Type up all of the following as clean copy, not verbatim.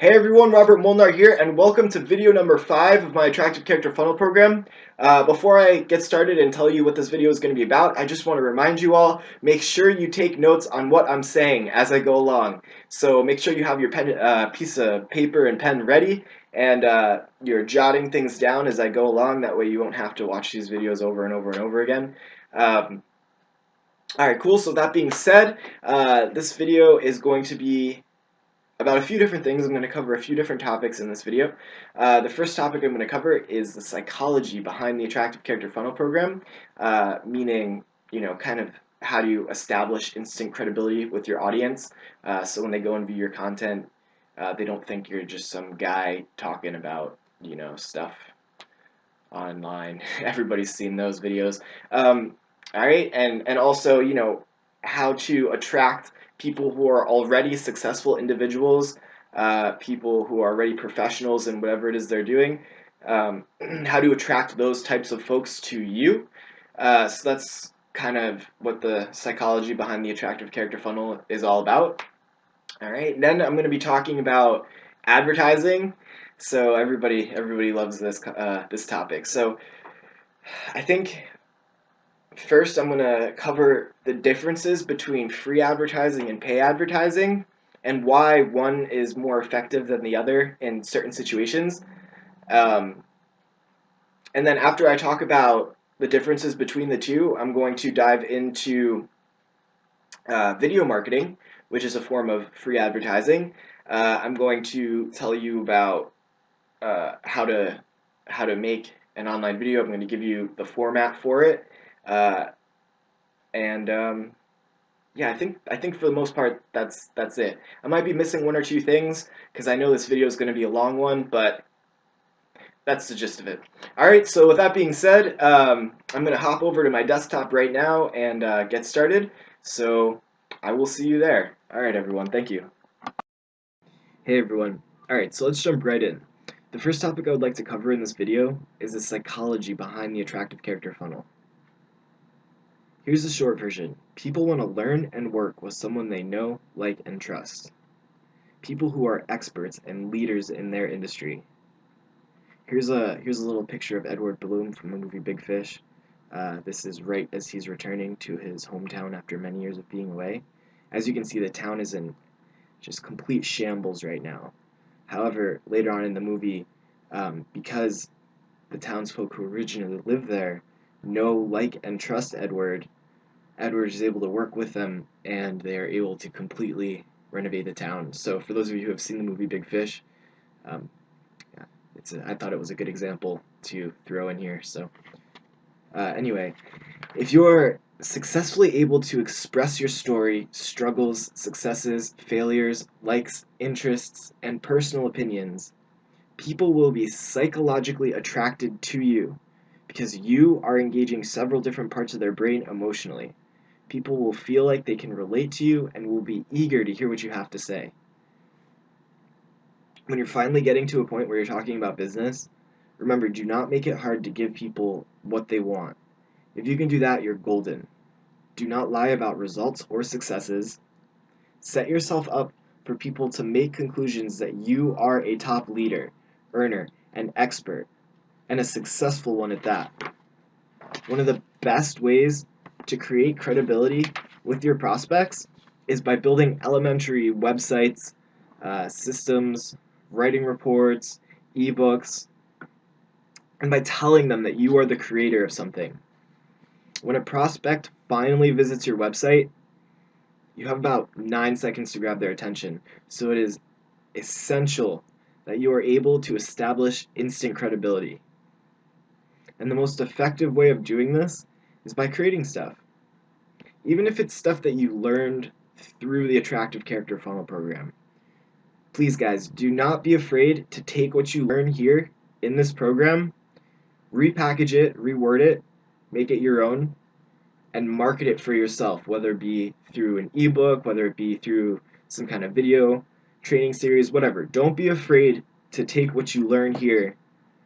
Hey everyone, Robert Molnar here, and welcome to video number 5 of my Attractive Character Funnel program. Before I get started and tell you what this video is going to be about, I just want to remind you all, make sure you take notes on what I'm saying as I go along. So make sure you have your piece of paper and pen ready, and you're jotting things down as I go along. That way you won't have to watch these videos over and over and over again. Alright, cool. So that being said, this video is going to be about a few different things. I'm going to cover a few different topics in this video. The first topic I'm going to cover is the psychology behind the Attractive Character Funnel program, meaning, kind of how do you establish instant credibility with your audience, so when they go and view your content, they don't think you're just some guy talking about, stuff online. Everybody's seen those videos. Alright, and also, how to attract people who are already successful individuals, people who are already professionals in whatever it is they're doing, how to attract those types of folks to you. So that's kind of what the psychology behind the Attractive Character Funnel is all about. Alright, then I'm going to be talking about advertising. So everybody loves this topic. So I think first I'm going to cover the differences between free advertising and pay advertising and why one is more effective than the other in certain situations. Um, and then after I talk about the differences between the two, I'm going to dive into video marketing, which is a form of free advertising. I'm going to tell you about how to make an online video. I'm going to give you the format for it, uh, and yeah, I think for the most part that's it. I might be missing one or two things because I know this video is going to be a long one, but that's the gist of it. All right, so with that being said, I'm going to hop over to my desktop right now and get started. So I will see you there. All right, everyone. Thank you. Hey, everyone. All right, so let's jump right in. The first topic I would like to cover in this video is the psychology behind the Attractive Character Funnel. Here's the short version. People want to learn and work with someone they know, like, and trust. People who are experts and leaders in their industry. Here's a little picture of Edward Bloom from the movie Big Fish. This is right as he's returning to his hometown after many years of being away. As you can see, the town is in just complete shambles right now. However, later on in the movie, because the townsfolk who originally lived there know, like, and trust Edward, Edward is able to work with them, and they are able to completely renovate the town. So, for those of you who have seen the movie Big Fish, um, yeah, I thought it was a good example to throw in here. So, anyway, if you're successfully able to express your story, struggles, successes, failures, likes, interests, and personal opinions, people will be psychologically attracted to you because you are engaging several different parts of their brain emotionally. People will feel like they can relate to you and will be eager to hear what you have to say. When you're finally getting to a point where you're talking about business, remember, do not make it hard to give people what they want. If you can do that, you're golden. Do not lie about results or successes. Set yourself up for people to make conclusions that you are a top leader, earner, and expert, and a successful one at that. One of the best ways to create credibility with your prospects is by building elementary websites, systems, writing reports, ebooks, and by telling them that you are the creator of something. When a prospect finally visits your website, you have about 9 seconds to grab their attention. So it is essential that you are able to establish instant credibility. And the most effective way of doing this is by creating stuff. Even if it's stuff that you learned through the Attractive Character Funnel program. Please, guys, do not be afraid to take what you learn here in this program, repackage it, reword it, make it your own, and market it for yourself, whether it be through an ebook, whether it be through some kind of video, training series, whatever. Don't be afraid to take what you learn here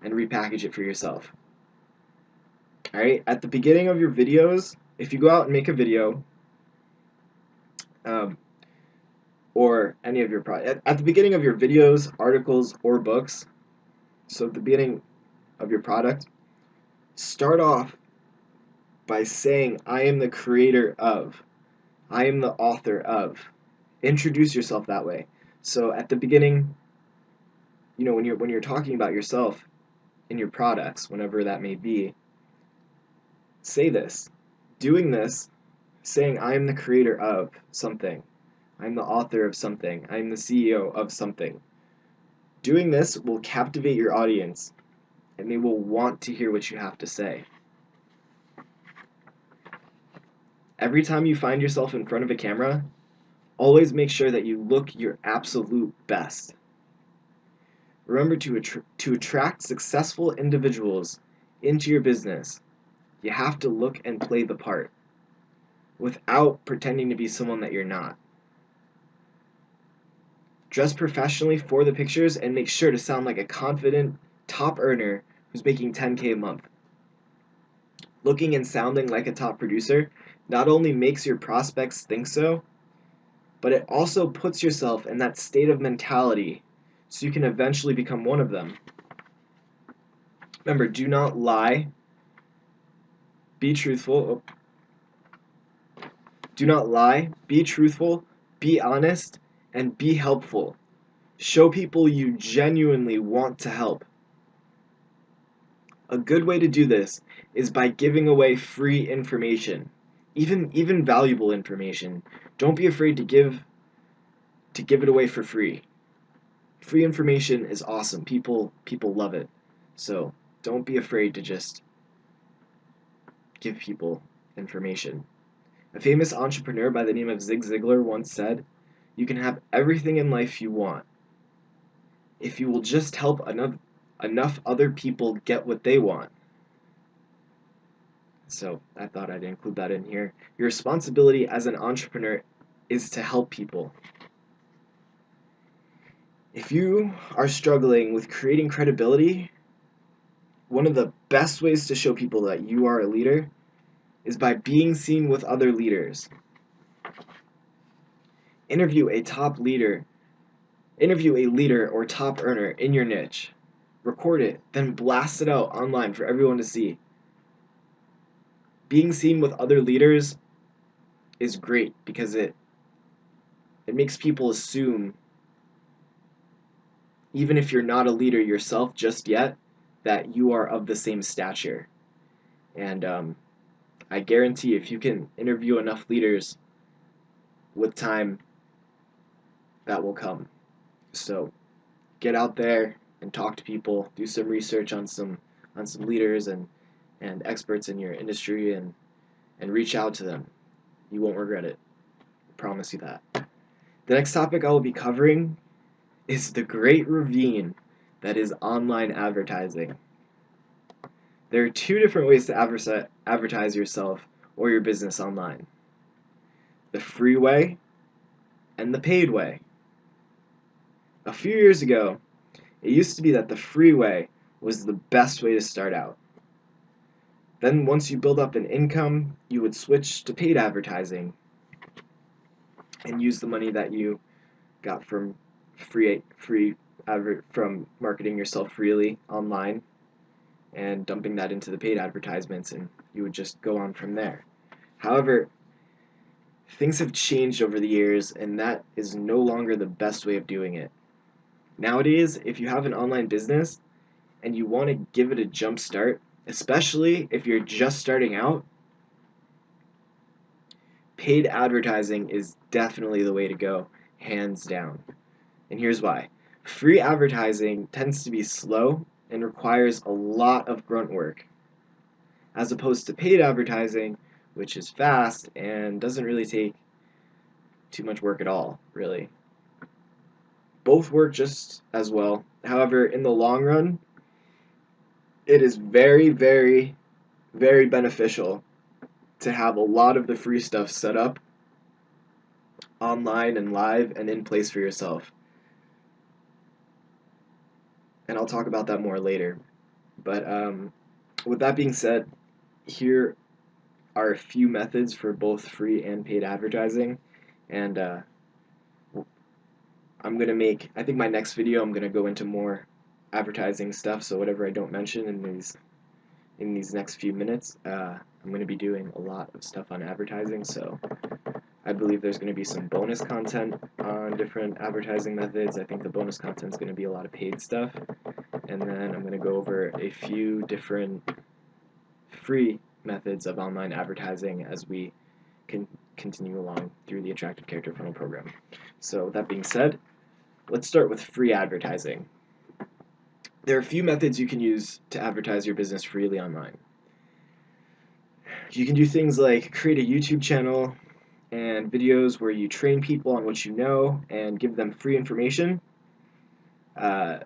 and repackage it for yourself. Alright, at the beginning of your videos, if you go out and make a video, or any of your at the beginning of your videos, articles, or books, so at the beginning of your product, start off by saying, I am the creator of, I am the author of. Introduce yourself that way. So at the beginning, when you're talking about yourself in your products, whenever that may be, say this. Doing this, saying I am the creator of something, I'm the author of something, I'm the CEO of something. Doing this will captivate your audience, and they will want to hear what you have to say. Every time you find yourself in front of a camera, always make sure that you look your absolute best. Remember, to attract successful individuals into your business, you have to look and play the part without pretending to be someone that you're not. Dress professionally for the pictures and make sure to sound like a confident top earner who's making 10K a month. Looking and sounding like a top producer not only makes your prospects think so, but it also puts yourself in that state of mentality so you can eventually become one of them. Remember, do not lie. Be truthful. Do not lie. Be truthful. Be honest. And be helpful. Show people you genuinely want to help. A good way to do this is by giving away free information, even valuable information. Don't be afraid to give it away for free. Free information is awesome. People love it. So don't be afraid to just give people information. A famous entrepreneur by the name of Zig Ziglar once said, "You can have everything in life you want if you will just help enough other people get what they want." So I thought I'd include that in here. Your responsibility as an entrepreneur is to help people. If you are struggling with creating credibility, one of the best ways to show people that you are a leader is by being seen with other leaders. Interview a leader or top earner in your niche. Record it, then blast it out online for everyone to see. Being seen with other leaders is great because it makes people assume, even if you're not a leader yourself just yet, that you are of the same stature. And I guarantee if you can interview enough leaders, with time, that will come. So get out there and talk to people, do some research on some leaders and experts in your industry, and reach out to them. You won't regret it. I promise you that. The next topic I will be covering is the great ravine that is online advertising. There are two different ways to advertise yourself or your business online: the free way and the paid way. A few years ago, it used to be that the free way was the best way to start out. Then once you build up an income, you would switch to paid advertising and use the money that you got from from marketing yourself freely online and dumping that into the paid advertisements, and you would just go on from there. However, things have changed over the years, and that is no longer the best way of doing it. Nowadays, if you have an online business and you want to give it a jump start, especially if you're just starting out, paid advertising is definitely the way to go, hands down. And here's why. Free advertising tends to be slow and requires a lot of grunt work, as opposed to paid advertising, which is fast and doesn't really take too much work at all, really. Both work just as well. However, in the long run, it is very, very, very beneficial to have a lot of the free stuff set up online and live and in place for yourself. And I'll talk about that more later. But with that being said, here are a few methods for both free and paid advertising. And I think my next video I'm gonna go into more advertising stuff. So whatever I don't mention in these next few minutes, I'm gonna be doing a lot of stuff on advertising. So I believe there's going to be some bonus content on different advertising methods. I think the bonus content is going to be a lot of paid stuff. And then I'm going to go over a few different free methods of online advertising as we can continue along through the Attractive Character Funnel program. So with that being said, let's start with free advertising. There are a few methods you can use to advertise your business freely online. You can do things like create a YouTube channel and videos where you train people on what you know and give them free information. So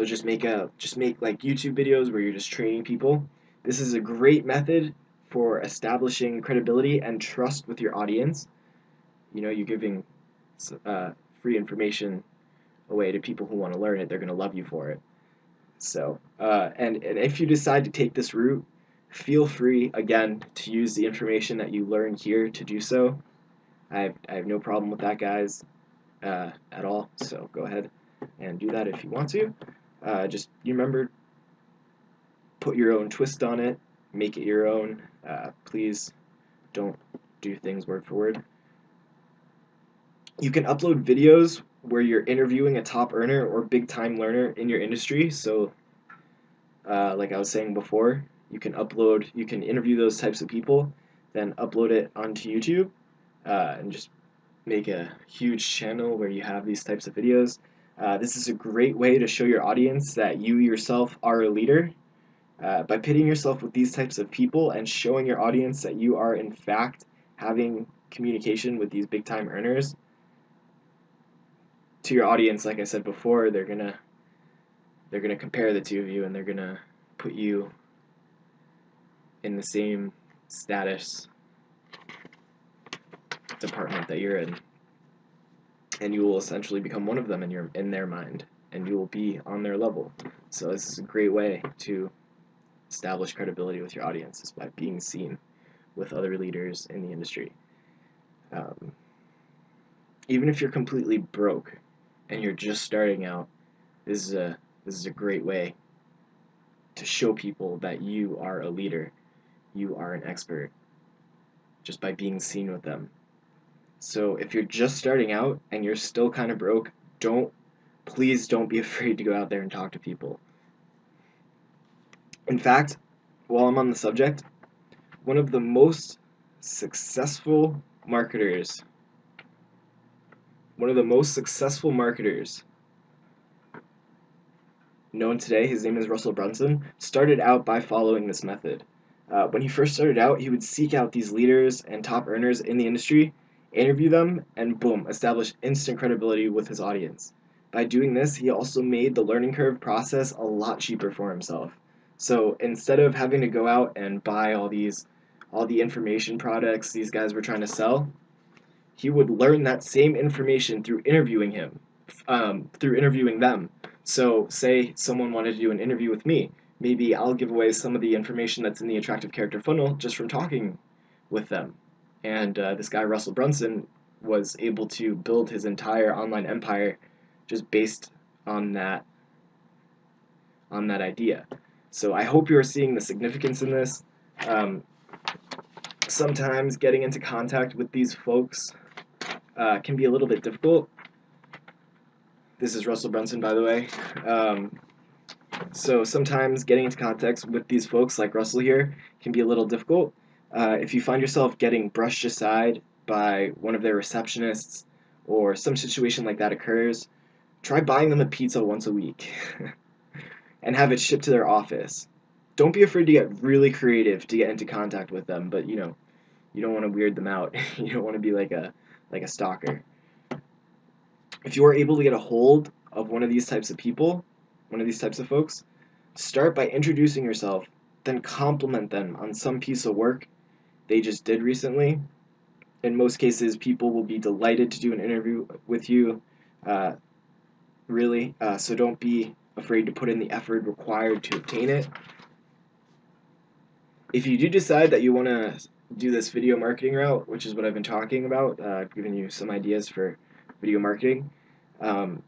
just make like YouTube videos where you're just training people. This is a great method for establishing credibility and trust with your audience. You know, you're giving free information away to people who want to learn it. They're going to love you for it. So, and if you decide to take this route, feel free, again, to use the information that you learn here to do so. I have no problem with that, guys, at all. So go ahead and do that if you want to. Just you remember, put your own twist on it, make it your own. Please don't do things word for word. You can upload videos where you're interviewing a top earner or big time learner in your industry. So, like I was saying before, you can interview those types of people, then upload it onto YouTube, and just make a huge channel where you have these types of videos. This is a great way to show your audience that you yourself are a leader. By pitting yourself with these types of people and showing your audience that you are in fact having communication with these big time earners, to your audience, like I said before, they're gonna compare the two of you and they're gonna put you in the same status department that you're in, and you will essentially become one of them in their mind, and you will be on their level. So this is a great way to establish credibility with your audience, is by being seen with other leaders in the industry. Even if you're completely broke and you're just starting out, this is a great way to show people that you are a leader, you are an expert, just by being seen with them. So if you're just starting out and you're still kind of broke, please don't be afraid to go out there and talk to people. In fact, while I'm on the subject, one of the most successful marketers known today, his name is Russell Brunson, started out by following this method. When he first started out, he would seek out these leaders and top earners in the industry, interview them, and boom, establish instant credibility with his audience. By doing this, he also made the learning curve process a lot cheaper for himself. So instead of having to go out and buy all the information products these guys were trying to sell, he would learn that same information through interviewing them. So say someone wanted to do an interview with me, maybe I'll give away some of the information that's in the Attractive Character Funnel just from talking with them. And this guy Russell Brunson was able to build his entire online empire just based on that idea. So I hope you're seeing the significance in this. Sometimes getting into contact with these folks can be a little bit difficult. This is Russell Brunson, by the way. So sometimes getting into contact with these folks like Russell here can be a little difficult. If you find yourself getting brushed aside by one of their receptionists or some situation like that occurs, try buying them a pizza once a week and have it shipped to their office. Don't be afraid to get really creative to get into contact with them, but you don't want to weird them out. You don't want to be like a stalker. If you are able to get a hold of one of these types of people, one of these types of folks, start by introducing yourself, then compliment them on some piece of work they just did recently. In most cases, people will be delighted to do an interview with you, really, so don't be afraid to put in the effort required to obtain it. If you do decide that you want to do this video marketing route, which is what I've been talking about, giving you some ideas for video marketing, and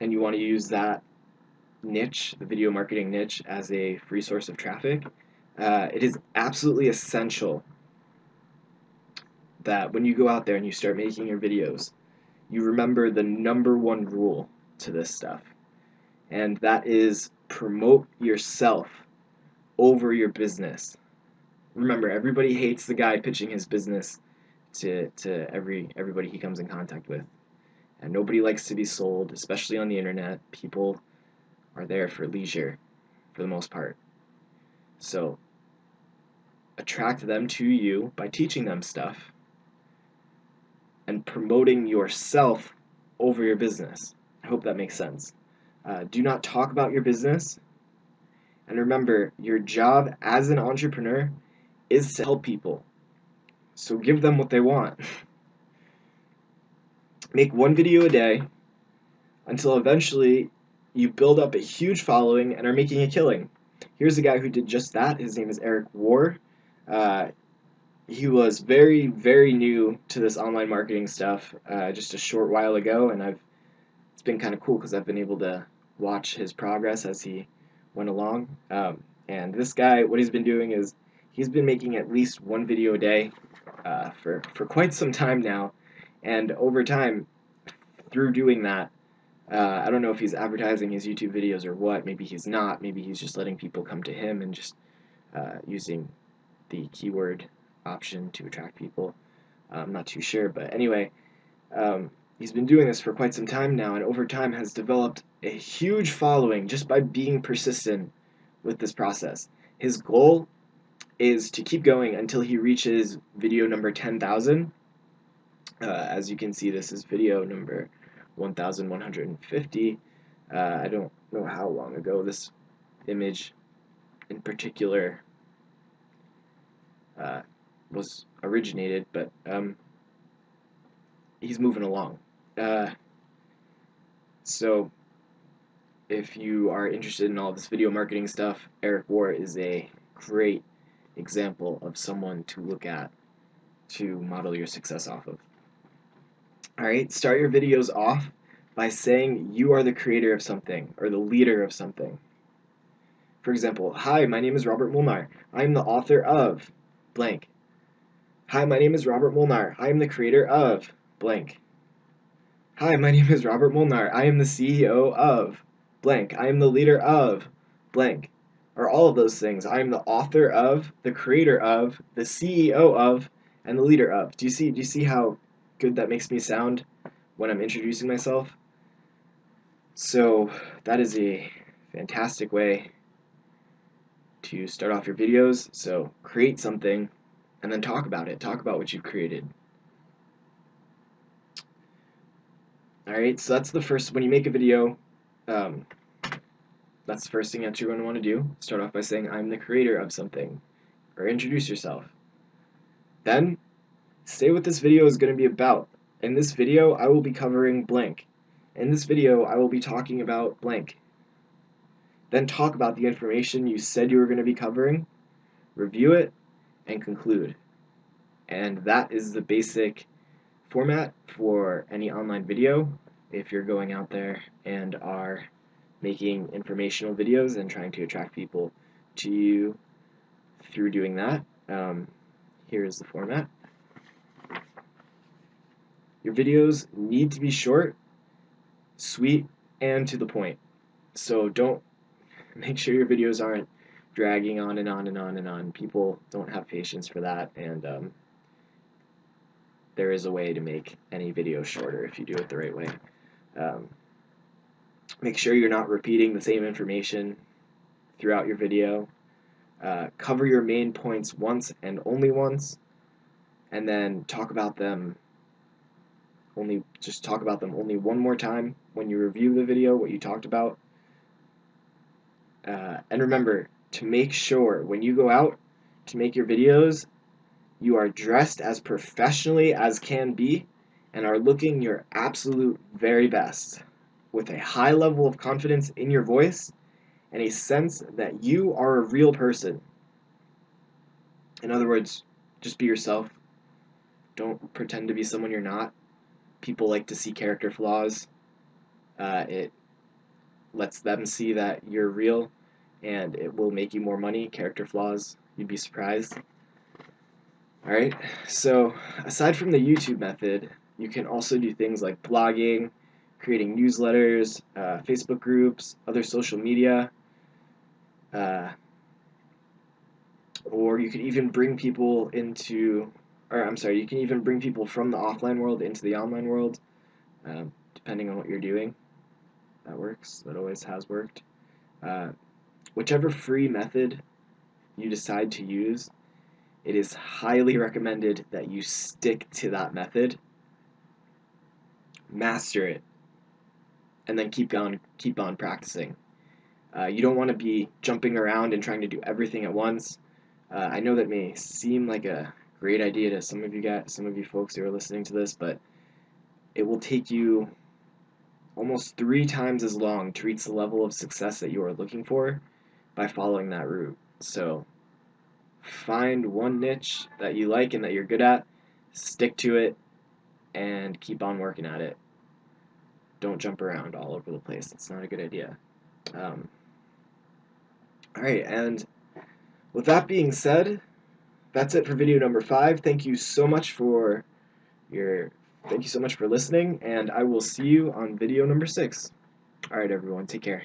you want to use that niche, the video marketing niche, as a free source of traffic, it is absolutely essential that when you go out there and you start making your videos, you remember the #1 rule to this stuff, and that is promote yourself over your business. Remember, everybody hates the guy pitching his business to everybody he comes in contact with, and nobody likes to be sold, especially on the internet. People are there for leisure for the most part. So attract them to you by teaching them stuff and promoting yourself over your business. I hope that makes sense. Do not talk about your business. And remember, your job as an entrepreneur is to help people. So give them what they want. Make one video a day until eventually you build up a huge following and are making a killing. Here's a guy who did just that. His name is Eric War. He was very, very new to this online marketing stuff just a short while ago, and it's been kind of cool because I've been able to watch his progress as he went along. And this guy, what he's been doing is he's been making at least one video a day for quite some time now, and over time, through doing that, I don't know if he's advertising his YouTube videos or what. Maybe he's not. Maybe he's just letting people come to him and just using the keyword option to attract people. I'm not too sure, but anyway, he's been doing this for quite some time now, and over time has developed a huge following just by being persistent with this process. His goal is to keep going until he reaches video number 10,000. As you can see, this is video number 1,150. I don't know how long ago this image in particular was originated, but he's moving along. So if you are interested in all this video marketing stuff, Eric War is a great example of someone to look at to model your success off of. Alright, start your videos off by saying you are the creator of something or the leader of something. For example, hi, my name is Robert Molnar. I am the author of blank. Hi, my name is Robert Molnar. I am the creator of blank. Hi, my name is Robert Molnar. I am the CEO of blank. I am the leader of blank. Or all of those things. I am the author of, the creator of, the CEO of, and the leader of. Do you see how good that makes me sound when I'm introducing myself? So that is a fantastic way to start off your videos. So create something and then talk about it. Talk about what you've created. Alright, so that's the first, when you make a video, that's the first thing that you're going to want to do. Start off by saying, I'm the creator of something, or introduce yourself. Then, say what this video is going to be about. In this video, I will be covering blank. In this video, I will be talking about blank. Then talk about the information you said you were going to be covering, review it, and conclude. And that is the basic format for any online video if you're going out there and are making informational videos and trying to attract people to you through doing that. Here's the format. Your videos need to be short, sweet, and to the point. So don't make sure your videos aren't dragging on and on and on and on. People don't have patience for that, and there is a way to make any video shorter if you do it the right way. Make sure you're not repeating the same information throughout your video. Cover your main points once and only once, and then talk about them only one more time when you review the video, what you talked about. And remember to make sure when you go out to make your videos, you are dressed as professionally as can be and are looking your absolute very best with a high level of confidence in your voice and a sense that you are a real person. In other words, just be yourself. Don't pretend to be someone you're not. People like to see character flaws. It lets them see that you're real, and it will make you more money. Character flaws, you'd be surprised. Alright, so aside from the YouTube method, you can also do things like blogging, creating newsletters, Facebook groups, other social media, or you could even bring people into, or I'm sorry, you can even bring people from the offline world into the online world, depending on what you're doing. That works, that always has worked. Whichever free method you decide to use, it is highly recommended that you stick to that method, master it, and then keep on practicing. You don't want to be jumping around and trying to do everything at once. I know that may seem like a great idea to some of you folks who are listening to this, but it will take you almost 3 times as long to reach the level of success that you are looking for by following that route. So find one niche that you like and that you're good at, stick to it, and keep on working at it. Don't jump around all over the place. That's not a good idea. Alright, and with that being said, that's it for video number 5. Thank you so much for listening, and I will see you on video number 6. Alright everyone, take care.